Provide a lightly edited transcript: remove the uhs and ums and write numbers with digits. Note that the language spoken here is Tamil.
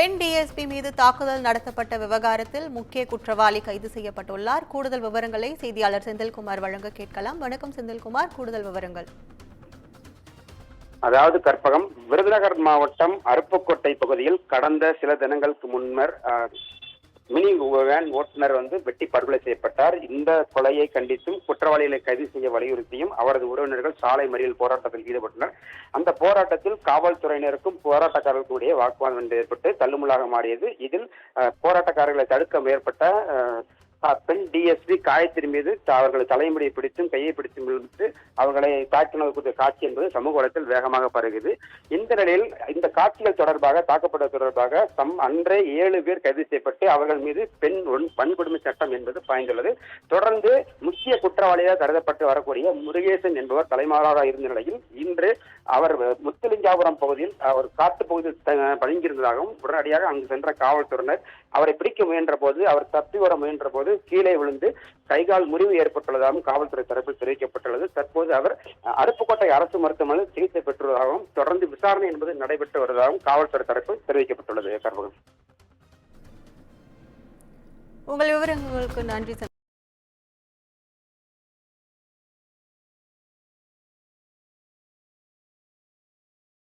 பெண் டிஎஸ்பி மீது தாக்குதல் நடத்தப்பட்ட விவகாரத்தில் முக்கிய குற்றவாளி கைது செய்யப்பட்டுள்ளார். கூடுதல் விவரங்களை செய்தியாளர் செந்தில்குமார் வழங்க கேட்கலாம். வணக்கம் செந்தில்குமார், கூடுதல் விவரங்கள். அதாவது கற்பகம், விருதுநகர் மாவட்டம் அருப்புக்கோட்டை பகுதியில் கடந்த சில தினங்களுக்கு முன்னர் மினி வேன் ஓட்டுநர் வெட்டி படுகொலை செய்யப்பட்டார். இந்த கொலையை கண்டித்தும் குற்றவாளிகளை கைது செய்ய வலியுறுத்தியும் அவரது உறவினர்கள் சாலை மறியல் போராட்டத்தில் ஈடுபட்டனர். அந்த போராட்டத்தில் காவல்துறையினருக்கும் போராட்டக்காரர்களுக்கும் இடையே வாக்குவாதம் ஏற்பட்டு தள்ளுமுள்ளாக மாறியது. இதில் போராட்டக்காரர்களை தடுக்க மேற்பட்ட பெண் டிஎஸ்பி காயத்ரி மீது அவர்களை தலைமுடியை பிடித்தும் கையை பிடித்தும் விழுந்து அவர்களை தாக்கினது காட்சி என்பது சமூக வளத்தில் வேகமாக பரவுகிறது. இந்த நிலையில் இந்த காட்சிகள் தொடர்பாக தாக்கப்பட்டது தொடர்பாக அன்றே 7 பேர் கைது செய்யப்பட்டு அவர்கள் மீது பெண் வன்கொடுமை சட்டம் என்பது பாய்ந்துள்ளது. தொடர்ந்து முக்கிய குற்றவாளியாக கருதப்பட்டு வரக்கூடிய முருகேசன் என்பவர் தலைமறைவாக இருந்த நிலையில் இன்று அவர் முத்துலிங்காபுரம் பகுதியில் அவர் காட்டு பகுதியில் பதுங்கியிருந்ததாகவும் உடனடியாக அங்கு சென்ற காவல்துறையினர் அவரை பிடிக்க முயன்ற போது அவர் தப்பி வர முயன்ற போது கீழே விழுந்து கைகால் முறிவு ஏற்பட்டுள்ளதாகவும் காவல்துறை தரப்பில் தெரிவிக்கப்பட்டுள்ளது. தற்போது அவர் அருப்புக்கோட்டை அரசு மருத்துவமனையில் சிகிச்சை பெற்றுள்ளதாகவும் தொடர்ந்து விசாரணை என்பது நடைபெற்று வருவதாகவும் காவல்துறை தரப்பில் தெரிவிக்கப்பட்டுள்ளது. உங்கள் விவரங்களுக்கு நன்றி.